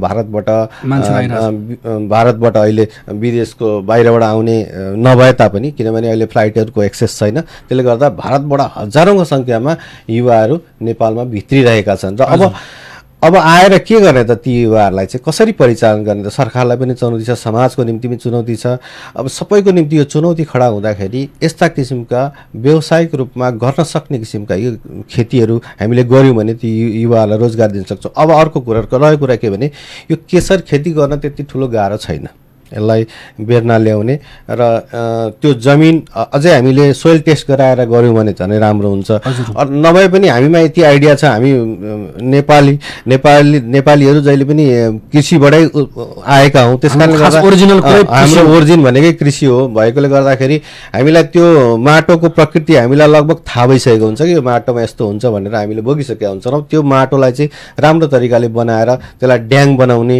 Speaker 5: भारतबाट अहिले विदेशको बाहिरबाट आउने नभए तापनि, किनभने अहिले फ्लाइटहरूको एक्सेस छैन, त्यसले गर्दा भारतबाट हजारौँको सङ्ख्यामा युवाहरू नेपालमा भित्रिरहेका छन्। र अब आएर के गर्ने त ती युवाहरूलाई चाहिँ कसरी परिचालन गर्ने त? सरकारलाई पनि चुनौती छ, समाजको निम्ति पनि चुनौती छ। अब सबैको निम्ति यो चुनौती खडा हुँदाखेरि यस्ता किसिमका व्यावसायिक रूपमा गर्न सक्ने किसिमका यो खेतीहरू हामीले गऱ्यौँ भने ती युवाहरूलाई रोजगार दिन सक्छौँ। अब अर्को रहेको कुरा के भने यो केशर खेती गर्न त्यति ठुलो गाह्रो छैन। यसलाई बेर्ना ल्याउने र त्यो जमिन अझै हामीले सोइल टेस्ट गराएर गऱ्यौँ भने झनै राम्रो हुन्छ। नभए पनि हामीमा यति आइडिया छ, हामी नेपालीहरू जहिले पनि कृषिबाटै आएका हौँ। त्यसकारणले गर्दा हाम्रो ओरिजिन भनेकै कृषि हो भएकोले गर्दाखेरि हामीलाई त्यो माटोको प्रकृति हामीलाई लगभग थाहा भइसकेको हुन्छ कि यो माटोमा यस्तो हुन्छ भनेर हामीले भोगिसकेका हुन्छौँ। र त्यो माटोलाई चाहिँ राम्रो तरिकाले बनाएर त्यसलाई ड्याङ बनाउने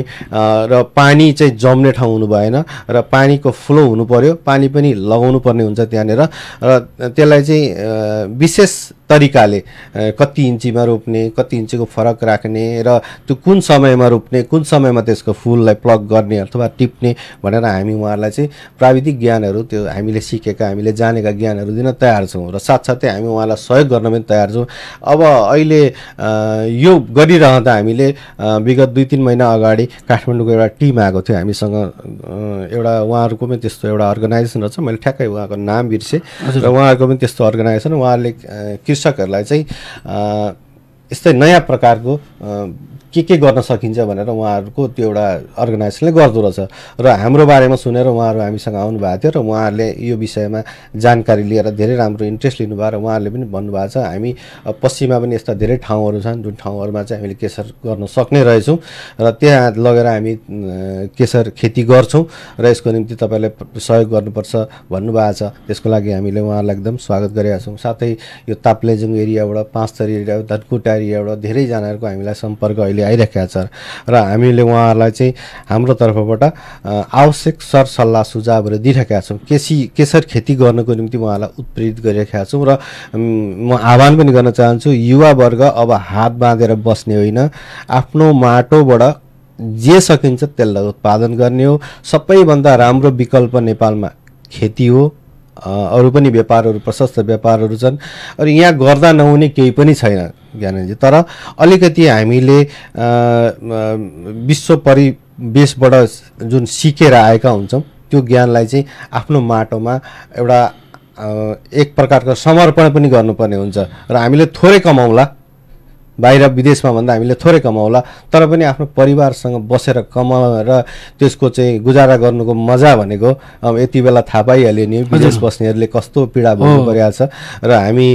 Speaker 5: र पानी चाहिँ जम्ने ठाउँ हुनु भएन र पानीको फ्लो हुनु पर्यो, पानी पनि लगाउनु पर्ने हुन्छ त्यहाँनिर। र त्यसलाई चाहिँ विशेष तरिकाले कति इन्चीमा रोप्ने, कति इन्चीको फरक राख्ने र त्यो कुन समयमा रोप्ने, कुन समयमा त्यसको फुललाई प्लग गर्ने अथवा टिप्ने भनेर हामी उहाँहरूलाई चाहिँ प्राविधिक ज्ञानहरू त्यो हामीले सिकेका हामीले जानेका ज्ञानहरू दिन तयार छौँ। र साथसाथै हामी उहाँलाई सहयोग गर्न पनि तयार छौँ। अब अहिले यो गरिरहँदा हामीले विगत 2-3 महिना अगाडि काठमाडौँको एउटा टिम आएको थियो हामीसँग। एउटा उहाँहरूको पनि त्यस्तो एउटा अर्गनाइजेसन रहेछ, मैले ठ्याक्कै उहाँको नाम बिर्सेँ। र उहाँहरूको पनि त्यस्तो अर्गनाइजेसन, उहाँहरूले कृषकहरूलाई चाहिँ यस्तै नयाँ प्रकारको के गर्न सकिन्छ भनेर उहाँहरूको त्यो एउटा अर्गनाइजेसनले गर्दो रहेछ। र हाम्रो बारेमा सुनेर उहाँहरू हामीसँग आउनुभएको थियो र उहाँहरूले यो विषयमा जानकारी लिएर धेरै राम्रो इन्ट्रेस्ट लिनुभयो र उहाँहरूले पनि भन्नुभएको छ हामी पश्चिममा पनि यस्ता धेरै ठाउँहरू छन् जुन ठाउँहरूमा चाहिँ हामीले केशर गर्न सक्ने रहेछौँ र त्यहाँ लगेर हामी केशर खेती गर्छौँ र यसको निम्ति तपाईँले सहयोग गर्नुपर्छ भन्नुभएको छ। त्यसको लागि हामीले उहाँहरूलाई एकदम स्वागत गरेका छौँ। साथै यो ताप्लेजुङ एरियाबाट, पाँचथरी एरिया, धनकुटा एरियाबाट धेरैजनाहरूको हामीलाई सम्पर्क अहिले आइरहेका छ र हामीले उहाँहरूलाई चाहिँ हाम्रो तर्फबाट आवश्यक सरसल्लाह सुझावहरू दिइरहेका छौँ। केशर खेती गर्नको निम्ति उहाँलाई उत्प्रेरित गरिरहेका छौँ र म आह्वान पनि गर्न चाहन्छु युवावर्ग अब हात बाँधेर बस्ने होइन, आफ्नो माटोबाट जे सकिन्छ त्यसलाई उत्पादन गर्ने हो। सबैभन्दा राम्रो विकल्प नेपालमा खेती हो। अरू पनि व्यापारहरू, प्रशस्त व्यापारहरू छन् र यहाँ गर्दा नहुने केही पनि छैन ज्ञानजी। तर अलिकति हामीले विश्व परिवेशबाट जुन सिकेर आएका हुन्छौँ त्यो ज्ञानलाई चाहिँ आफ्नो माटोमा एउटा एक प्रकारको समर्पण पनि गर्नुपर्ने हुन्छ र हामीले थोरै कमाउँला, बाहिर विदेशमा भन्दा हामीले थोरै कमाउला, तर पनि आफ्नो परिवारसँग बसेर कमाएर त्यसको चाहिँ गुजारा गर्नुको मजा भनेको अब यति बेला थाहा पाइहाल्यो नि विदेश बस्नेहरूले कस्तो पीडा भोग्नु परिरहेको छ र हामी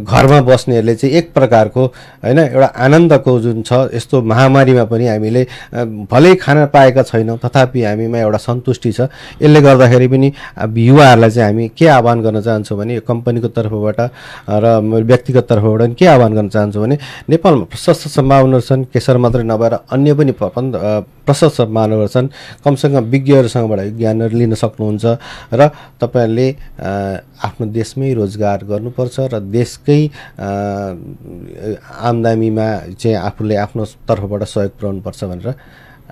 Speaker 5: घरमा बस्नेहरूले चाहिँ एक प्रकारको होइन एउटा आनन्दको जुन छ। यस्तो महामारीमा पनि हामीले भलै खान पाएका छैनौँ तथापि हामीमा एउटा सन्तुष्टि छ। यसले गर्दाखेरि पनि युवाहरूलाई चाहिँ हामी के आह्वान गर्न चाहन्छौँ भने यो कम्पनीको तर्फबाट र व्यक्तिगत तर्फबाट पनि के आह्वान गर्न चाहन्छौँ भने नेपालमा प्रशस्त सम्भावनाहरू छन्। केशर मात्रै नभएर अन्य पनि प्रशस्त सम्भावनाहरू छन्। कमसेकम विज्ञहरूसँगबाट ज्ञानहरू लिन सक्नुहुन्छ र तपाईँहरूले आफ्नो देशमै रोजगार गर्नुपर्छ र देशकै आम्दानीमा चाहिँ आफूले आफ्नो तर्फबाट सहयोग पुर्याउनुपर्छ भनेर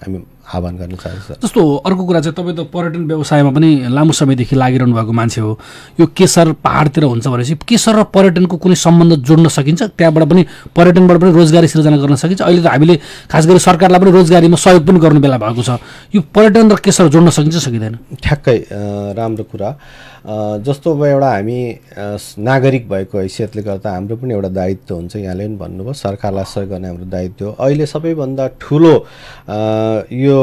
Speaker 5: हामी आह्वान गर्न चाहन्छौँ।
Speaker 4: जस्तो अर्को कुरा चाहिँ तपाईँ त पर्यटन व्यवसायमा पनि लामो समयदेखि लागिरहनु भएको मान्छे हो। यो केशर पहाडतिर हुन्छ भनेपछि केशर र पर्यटनको कुनै सम्बन्ध जोड्न सकिन्छ? त्यहाँबाट पनि पर्यटनबाट पनि रोजगारी सृजना गर्न सकिन्छ? अहिले त हामीले खास गरी सरकारलाई पनि रोजगारीमा सहयोग पनि गर्नु बेला भएको छ। यो पर्यटन र केशर जोड्न सकिन्छ सकिँदैन?
Speaker 5: ठ्याक्कै राम्रो कुरा। जस्तो अब एउटा हामी नागरिक भएको हैसियतले गर्दा हाम्रो पनि एउटा दायित्व हुन्छ। यहाँले पनि भन्नुभयो सरकारलाई सहयोग गर्ने हाम्रो दायित्व हो। अहिले सबैभन्दा ठुलो यो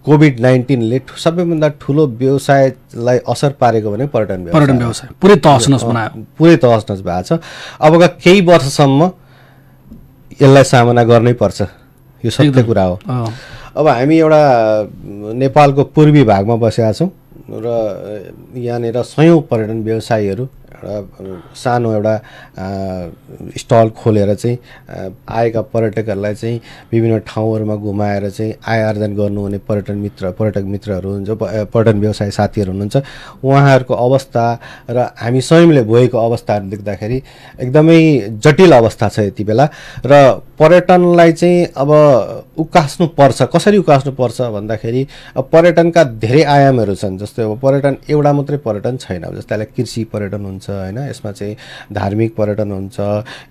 Speaker 5: कोभिड-19ले सबैभन्दा ठुलो व्यवसायलाई असर पारेको भने पर्यटन व्यवसाय
Speaker 4: पुरै तहस-नहस बनायो,
Speaker 5: पुरै तहस-नहस भएको छ। अबका केही वर्षसम्म यसलाई सामना गर्नै पर्छ, यो सत्य कुरा हो। अब हामी एउटा नेपालको पूर्वी भागमा बसेका छौँ र यहाँनिर सयौँ पर्यटन व्यवसायीहरू सानो एउटा स्टल खोलेर चाहिँ आएका पर्यटकहरूलाई चाहिँ विभिन्न ठाउँहरूमा घुमाएर चाहिँ आय आर्जन गर्नुहुने पर्यटक मित्रहरू हुन्छ, पर्यटन व्यवसाय साथीहरू हुनुहुन्छ। उहाँहरूको अवस्था र हामी स्वयंले भोगेको अवस्थाहरू देख्दाखेरि एकदमै जटिल अवस्था छ यति बेला। र पर्यटनलाई चाहिँ अब उकास्नु पर्छ। कसरी उकास्नु पर्छ भन्दाखेरि अब पर्यटनका धेरै आयामहरू छन्। जस्तै अब पर्यटन एउटा मात्रै पर्यटन छैन। अब जस्तै कृषि पर्यटन हुन्छ हैन, यसमा चाहिँ धार्मिक पर्यटन हुन्छ,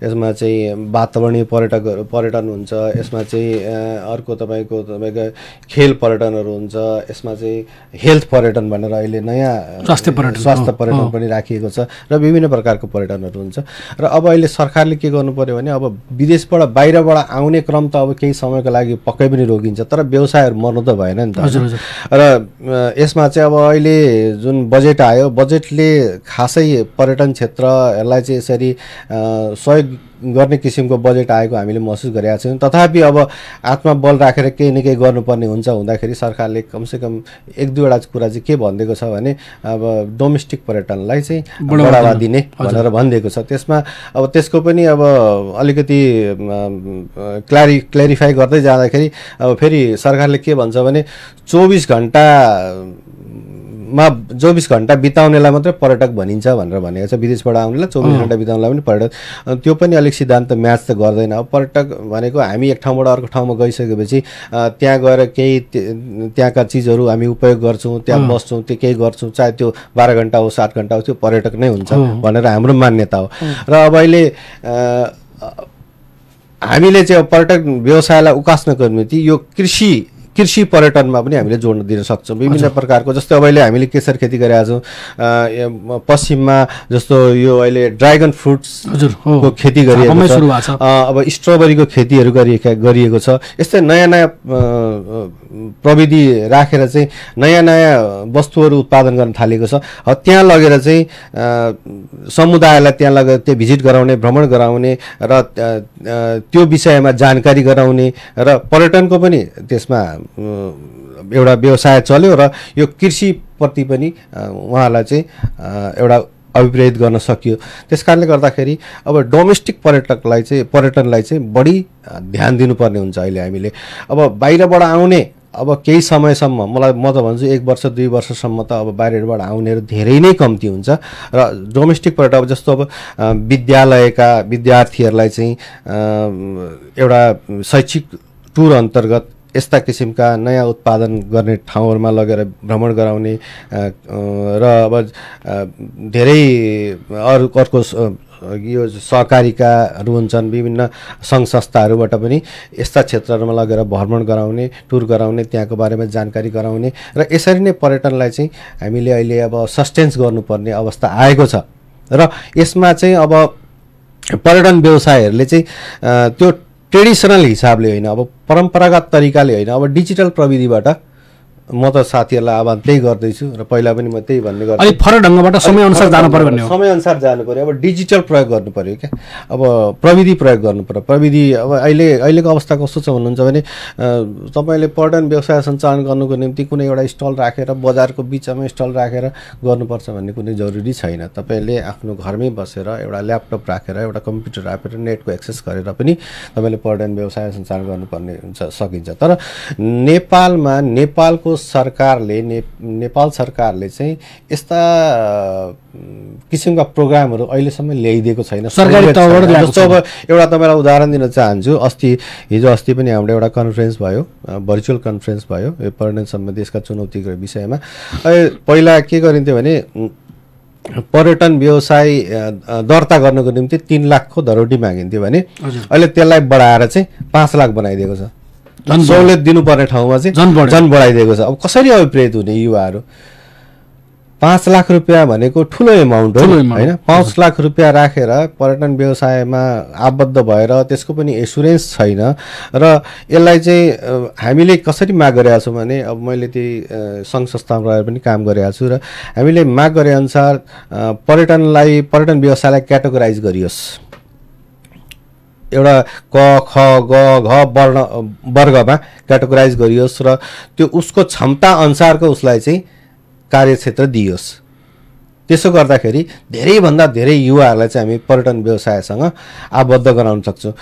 Speaker 5: यसमा चाहिँ वातावरणीय पर्यटन हुन्छ, यसमा चाहिँ अर्को तपाईँको खेल पर्यटनहरू हुन्छ, यसमा चाहिँ हेल्थ पर्यटन भनेर अहिले नयाँ स्वास्थ्य पर्यटन पनि राखिएको छ र विभिन्न प्रकारको पर्यटनहरू हुन्छ। र अब अहिले सरकारले के गर्नु पर्यो भने अब विदेशबाट बाहिरबाट आउने क्रम त अब केही समयको लागि पक्कै पनि रोकिन्छ, तर व्यवसायहरू मर्नु त भएन नि त। र यसमा चाहिँ अब अहिले जुन बजेट आयो, बजेटले खासै पर्यटन क्षेत्रहरूलाई चाहिँ यसरी सहयोग गर्ने किसिमको बजेट आएको हामीले महसुस गरेका छौँ। तथापि अब आत्मबल राखेर केही न केही गर्नुपर्ने हुन्छ हुँदाखेरि सरकारले कमसेकम एक दुईवटा कुरा चाहिँ के भनिदिएको छ भने अब डोमेस्टिक पर्यटनलाई चाहिँ बढावा दिने भनेर भनिदिएको छ। त्यसमा अब त्यसको पनि अब अलिकति क्ल्यारिफाई गर्दै जाँदाखेरि अब फेरि सरकारले के भन्छ भने 24 घण्टा बिताउनेलाई मात्रै पर्यटक भनिन्छ भनेर भनेको छ। विदेशबाट आउनेलाई 24 घण्टा बिताउनेलाई पनि पर्यटक, त्यो पनि अलिक सिद्धान्त म्याच त गर्दैन। अब पर्यटक भनेको हामी एक ठाउँबाट अर्को ठाउँमा गइसकेपछि त्यहाँ गएर केही त्यहाँका चिजहरू हामी उपयोग गर्छौँ, त्यहाँ बस्छौँ, त्यो केही गर्छौँ, चाहे त्यो 12 घण्टा हो 7 घण्टा हो, त्यो पर्यटक नै हुन्छ भनेर हाम्रो मान्यता हो। र अब अहिले हामीले चाहिँ पर्यटक व्यवसायलाई उकास्नको निम्ति यो कृषि पर्यटनमा पनि हामीले जोड्न दिन सक्छौँ। विभिन्न प्रकारको जस्तै अब अहिले हामीले केशर खेती गरेका छौँ, पश्चिममा जस्तो यो अहिले ड्रागन फ्रुट्सको खेती गरिएको छ, अब स्ट्रबेरीको खेतीहरू गरिएको छ। यस्तै नयाँ प्रविधि राखेर चाहिँ नयाँ वस्तुहरू उत्पादन गर्न थालेको छ। त्यहाँ लगेर चाहिँ समुदायलाई त्यहाँ लगेर त्यो भिजिट गराउने, भ्रमण गराउने र त्यो विषयमा जानकारी गराउने र पर्यटनको पनि त्यसमा एउटा व्यवसाय चल्यो र यो कृषिप्रति पनि उहाँलाई चाहिँ एउटा अभिप्रेरित गर्न सकियो। त्यसकारणले गर्दाखेरि अब डोमेस्टिक पर्यटनलाई चाहिँ बढी ध्यान दिनुपर्ने हुन्छ। अहिले हामीले अब बाहिरबाट आउने अब केही समयसम्म म त भन्छु 1 वर्ष 2 वर्षसम्म त अब बाहिरबाट आउनेहरू धेरै नै कम्ती हुन्छ र डोमेस्टिक पर्यटक जस्तो अब विद्यालयका विद्यार्थीहरूलाई चाहिँ एउटा शैक्षिक टुर अन्तर्गत यस्ता किसिमका नयाँ उत्पादन गर्ने ठाउँहरूमा लगेर भ्रमण गराउने र अब धेरै अर्को यो सहकारीकाहरू हुन्छन्, विभिन्न सङ्घ संस्थाहरूबाट पनि यस्ता क्षेत्रहरूमा लगेर भ्रमण गराउने, टुर गराउने, त्यहाँको बारेमा जानकारी गराउने र यसरी नै पर्यटनलाई चाहिँ हामीले अहिले अब सस्टेन्स गर्नुपर्ने अवस्था आएको छ। र यसमा चाहिँ अब पर्यटन व्यवसायहरूले चाहिँ त्यो ट्रेडिसनल हिसाबले होइन, अब परम्परागत तरिकाले होइन, अब डिजिटल प्रविधिबाट म त साथीहरूलाई आह्वान त्यही गर्दैछु र पहिला पनि म त्यही भन्ने गर्छु,
Speaker 4: अलिक फरक ढङ्गबाट समयअनुसार जानु पर्यो भन्ने हो।
Speaker 5: समयअनुसार जानु पर्यो। अब डिजिटल प्रयोग गर्नु पर्यो क्या, अब प्रविधि प्रयोग गर्नु पर्यो। प्रविधि अब अहिलेको अवस्था कस्तो छ भन्नुहुन्छ भने तपाईँले पर्यटन व्यवसाय सञ्चालन गर्नुको निम्ति कुनै एउटा स्टल राखेर बजारको बिचमा स्टल राखेर गर्नुपर्छ भन्ने कुनै जरुरी छैन। तपाईँले आफ्नो घरमै बसेर एउटा ल्यापटप राखेर एउटा कम्प्युटर राखेर नेटको एक्सेस गरेर पनि तपाईँले पर्यटन व्यवसाय सञ्चालन गर्नुपर्ने हुन्छ सकिन्छ। तर नेपालमा नेपालको सरकारले नेपाल सरकारले चाहिँ यस्ता किसिमका प्रोग्रामहरू अहिलेसम्म ल्याइदिएको छैन सरकारी तौरबाट। जस्तो अब एउटा तपाईँलाई उदाहरण दिन चाहन्छु, हिजो अस्ति पनि हाम्रो एउटा कन्फरेन्स भयो, भर्चुअल कन्फरेन्स भयो यो पर्यटन सम्बन्धी यसका चुनौतीको विषयमा। पहिला के गरिन्थ्यो भने पर्यटन व्यवसाय दर्ता गर्नको निम्ति 3 लाखको धरोटी मागिन्थ्यो भने अहिले त्यसलाई बढाएर चाहिँ 5 लाख बनाइदिएको छ। सहुलियत दिनुपर्ने ठाउँमा चाहिँ झन् बढाइदिएको छ। अब कसरी अभिप्रेत हुने युवाहरू? 5 लाख रुपियाँ भनेको ठुलो एमाउन्ट हो होइन। 5 लाख रुपियाँ राखेर पर्यटन व्यवसायमा आबद्ध भएर त्यसको पनि एसुरेन्स छैन र यसलाई चाहिँ हामीले कसरी माग गरेका छौँ भने अब मैले त्यही सङ्घ संस्थामा रहेर पनि काम गरेका छु र हामीले माग गरे अनुसार पर्यटन व्यवसायलाई क्याटेगोराइज गरियोस्। एउटा क ख ग घ वर्गमा क्याटेगोराइज गरियोस् र त्यो उसको क्षमता अनुसारको उसलाई चाहिँ कार्यक्षेत्र दियोस्। त्यसो गर्दाखेरि धेरैभन्दा धेरै युवाहरूलाई चाहिँ हामी पर्यटन व्यवसायसँग आबद्ध गराउन सक्छौँ।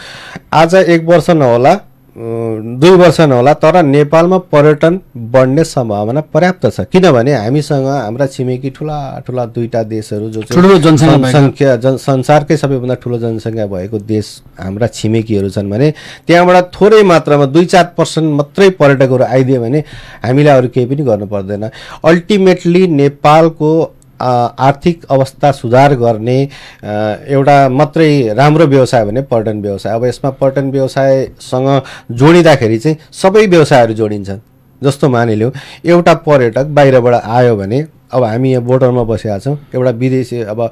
Speaker 5: आज 1 वर्ष नहोला 2 वर्ष नहोला तर नेपालमा पर्यटन बढ्ने सम्भावना पर्याप्त छ। किनभने हामीसँग हाम्रा छिमेकी ठुला 2टा देशहरू जो संसारकै सबैभन्दा ठुलो जनसङ्ख्या भएको देश हाम्रा छिमेकीहरू छन् भने त्यहाँबाट थोरै मात्रामा 2-4% मात्रै पर्यटकहरू आइदियो भने हामीले अरू केही पनि गर्नु पर्दैन। अल्टिमेटली नेपालको आर्थिक अवस्था सुधार गर्ने एउटा मात्रै राम्रो व्यवसाय भने पर्यटन व्यवसाय। अब यसमा पर्यटन व्यवसायसँग जोडिँदाखेरि चाहिँ सबै व्यवसायहरू जोडिन्छन्। जस्तो मानिलिउँ एउटा पर्यटक बाहिरबाट आयो भने अब हामी यहाँ बोर्डरमा बसेका छौँ, एउटा विदेशी अब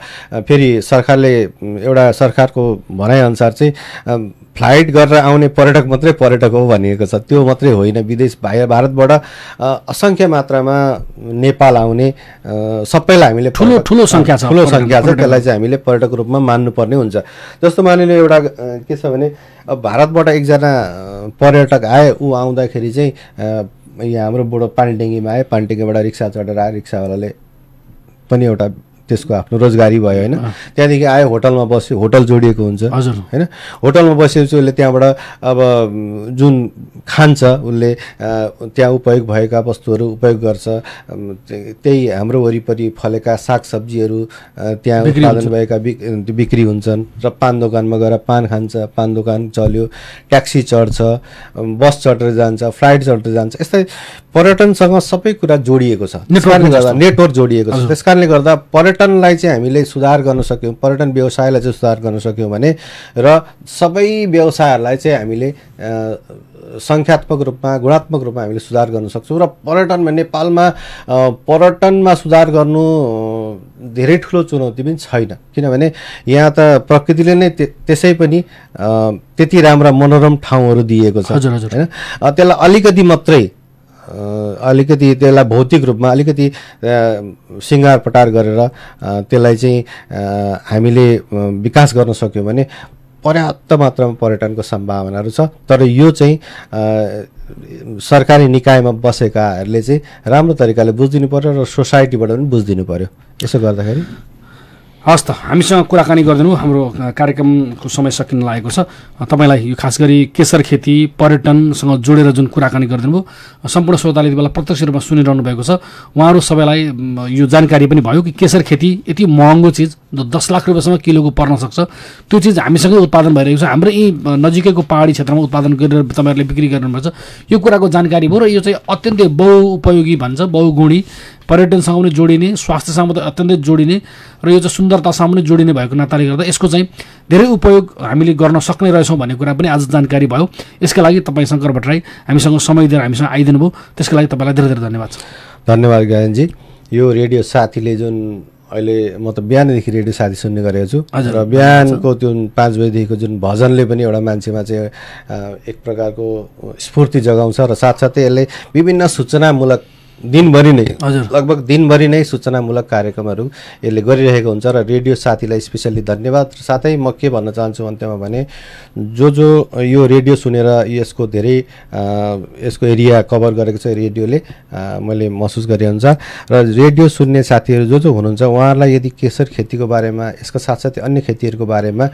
Speaker 5: फेरि सरकारको भनाइअनुसार चाहिँ फ्लाइट गरेर आउने पर्यटक मात्रै पर्यटक हो भनिएको छ। त्यो मात्रै होइन, भारतबाट असङ्ख्य मात्रामा नेपाल आउने सबैलाई हामीले ठुलो सङ्ख्या छ त्यसलाई चाहिँ हामीले पर्यटकको रूपमा मान्नुपर्ने हुन्छ। जस्तो मानिलिउँ एउटा के छ भने अब भारतबाट एकजना पर्यटक आए, ऊ आउँदाखेरि चाहिँ यहाँ हाम्रो बुढो पानीटेङ्गीमा आए, पानीटेङ्गीबाट रिक्सा चढेर आए, रिक्सावालाले पनि एउटा त्यसको आफ्नो रोजगारी भयो होइन। त्यहाँदेखि आयो होटलमा बस्यो, होटल जोडिएको हुन्छ होइन। होटलमा बसेपछि उसले त्यहाँबाट अब जुन खान्छ उसले त्यहाँ उपयोग भएका वस्तुहरू उपयोग गर्छ। त्यही हाम्रो वरिपरि फलेका सागसब्जीहरू त्यहाँ उत्पादन भएका बिक्री हुन्छन् र पान दोकानमा गएर पान खान्छ, पान दोकान चल्यो, ट्याक्सी चढ्छ, बस चढेर जान्छ, फ्लाइट चढेर जान्छ। यस्तै पर्यटनसँग सबै कुरा जोडिएको छ, नेटवर्क जोडिएको छ। त्यस कारणले गर्दा पर्यटनलाई चाहिँ हामीले सुधार गर्न सक्यौँ, पर्यटन व्यवसायलाई चाहिँ सुधार गर्न सक्यौँ भने र सबै व्यवसायहरूलाई चाहिँ हामीले सङ्ख्यात्मक रूपमा गुणात्मक रूपमा हामीले सुधार गर्न सक्छौँ। र पर्यटनमा नेपालमा पर्यटनमा सुधार गर्नु धेरै ठुलो चुनौती पनि छैन, किनभने यहाँ त प्रकृतिले नै त्यसै पनि त्यति राम्रा मनोरम ठाउँहरू दिएको छ होइन। त्यसलाई अलिकति त्यसलाई भौतिक रूपमा अलिकति सिँगार पटार गरेर त्यसलाई चाहिँ हामीले विकास गर्न सक्यौँ भने पर्याप्त मात्रामा पर्यटनको सम्भावनाहरू छ। तर यो चाहिँ सरकारी निकायमा बसेकाहरूले चाहिँ राम्रो तरिकाले बुझिदिनु पर्यो र सोसाइटीबाट पनि बुझिदिनु पर्यो। यसो गर्दाखेरि
Speaker 4: हस् त, हामीसँग कुराकानी गरिदिनु। हाम्रो कार्यक्रमको समय सकिन लागेको छ। तपाईँलाई यो खास गरी केशर खेती पर्यटनसँग जोडेर जुन कुराकानी गरिदिनु भयो, सम्पूर्ण श्रोताले यति बेला प्रत्यक्ष रूपमा सुनिरहनु भएको छ। उहाँहरू सबैलाई यो जानकारी पनि भयो कि केशर खेती यति महँगो चिज 10 लाख रुपियाँसम्म किलोको पर्न सक्छ, त्यो चिज हामीसँगै उत्पादन भइरहेको छ। हाम्रो यी नजिकैको पहाडी क्षेत्रमा उत्पादन गरेर तपाईँहरूले बिक्री गर्नुपर्छ। यो कुराको जानकारी भयो र यो चाहिँ अत्यन्तै बहुउपयोगी भन्छ, बहुगुणी, पर्यटनसँग पनि जोडिने, स्वास्थ्यसँग पनि अत्यन्तै जोडिने र यो चाहिँ सुन्दरतासँग पनि जोडिने भएको नाताले गर्दा यसको चाहिँ धेरै उपयोग हामीले गर्न सक्ने रहेछौँ भन्ने कुरा पनि आज जानकारी भयो। यसका लागि तपाईँ शङ्कर भट्टराई हामीसँग समय दिएर हामीसँग आइदिनु भयो, त्यसको लागि तपाईँलाई धेरै धेरै धन्यवाद छ।
Speaker 5: धन्यवाद गायनजी। यो रेडियो साथीले जुन अहिले म त बिहानदेखि रेडियो साथी सुन्ने गरेको छु र बिहानको त्यो 5 बजेदेखिको जुन भजनले पनि एउटा मान्छेमा चाहिँ एक प्रकारको स्फूर्ति जगाउँछ र साथसाथै यसले विभिन्न सूचनामूलक दिनभरि नै
Speaker 4: हजुर।
Speaker 5: लगभग दिनभरि नै सूचनामूलक कार्यक्रमहरू यसले गरिरहेको हुन्छ र रेडियो साथीलाई स्पेसल्ली धन्यवाद। साथै म के भन्न चाहन्छु अन्त्यमा भने जो यो रेडियो सुनेर यसको धेरै यसको एरिया कभर गरेको छ रेडियोले, मैले महसुस गरे अनुसार, र रेडियो सुन्ने साथीहरू जो हुनुहुन्छ उहाँहरूलाई यदि केशर खेतीको बारेमा यसका साथसाथै अन्य खेतीहरूको बारेमा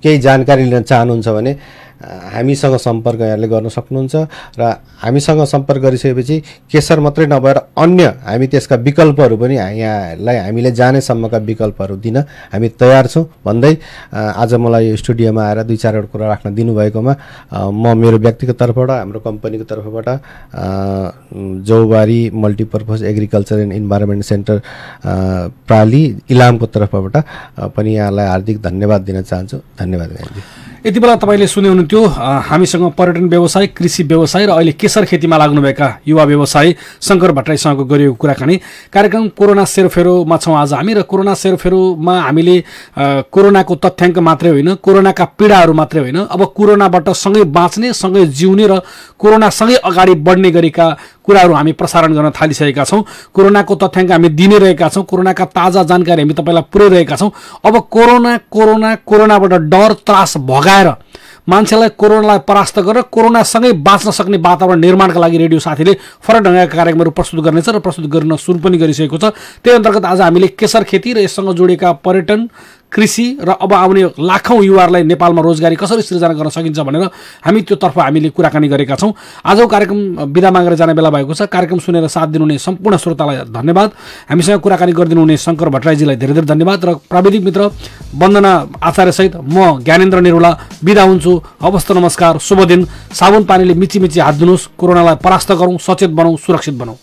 Speaker 5: केही जानकारी लिन चाहनुहुन्छ भने हामीसँग सम्पर्क यहाँले गर्न सक्नुहुन्छ र हामीसँग सम्पर्क गरिसकेपछि केशर मात्रै नभएर अन्य हामी त्यसका विकल्पहरू पनि यहाँलाई हामीले जानेसम्मका विकल्पहरू दिन हामी तयार छौँ भन्दै आज मलाई स्टुडियोमा आएर 2-4 वटा कुरा राख्न दिनुभएकोमा म मेरो व्यक्तिगत तर्फबाट, हाम्रो कम्पनीको तर्फबाट, Jaubari multipurpose agriculture and environment centre प्राली इलामको तर्फबाट पनि यहाँलाई हार्दिक धन्यवाद दिन चाहन्छु। धन्यवाद गान्धी।
Speaker 4: यति बेला तपाईँले सुने हुनुहुन्थ्यो हामीसँग पर्यटन व्यवसाय, कृषि व्यवसाय र अहिले केशर खेतीमा लाग्नुभएका युवा व्यवसायी शङ्कर भट्टराईसँग गरिएको कुराकानी। कार्यक्रम कोरोना सेरोफेरोमा छौँ आज हामी, र कोरोना सेरोफेरोमा हामीले कोरोनाको तथ्याङ्क मात्रै होइन, कोरोनाका पीडाहरू मात्रै होइन, अब कोरोनाबाट सँगै बाँच्ने, सँगै जिउने र कोरोनासँगै अगाडि बढ्ने गरेका कुराहरू हामी प्रसारण गर्न थालिसकेका छौँ। कोरोनाको तथ्याङ्क हामी दिने रहेका छौँ, कोरोनाका ताजा जानकारी हामी तपाईँलाई पुर्याइरहेका छौँ। अब कोरोनाबाट डर त्रास भगाएर मान्छेलाई कोरोनालाई परास्त गरेर कोरोनासँगै बाँच्न सक्ने वातावरण निर्माणका लागि रेडियो साथीले फरक ढङ्गका कार्यक्रमहरू प्रस्तुत गर्नेछ र प्रस्तुत गर्न सुरु पनि गरिसकेको छ। त्यही अन्तर्गत आज हामीले केशर खेती र यससँग जोडिएका पर्यटन, कृषि र अब आउने लाखौँ युवाहरूलाई नेपालमा रोजगारी कसरी सृजना गर्न सकिन्छ भनेर हामी त्योतर्फ हामीले कुराकानी गरेका छौँ। आजको कार्यक्रम बिदा मागेर जाने बेला भएको छ। कार्यक्रम सुनेर साथ दिनुहुने सम्पूर्ण श्रोतालाई धन्यवाद। हामीसँग कुराकानी गरिदिनुहुने शङ्कर भट्टराईजीलाई धेरै धेरै धन्यवाद र प्राविधिक मित्र वन्दना आचार्यसहित म ज्ञानेन्द्र निरुला बिदा हुन्छु। हवस् त, नमस्कार, शुभ दिन। साबुन पानीले मिची मिची हात धुनुहोस्, कोरोनालाई परास्त गरौँ, सचेत बनौँ, सुरक्षित बनौँ।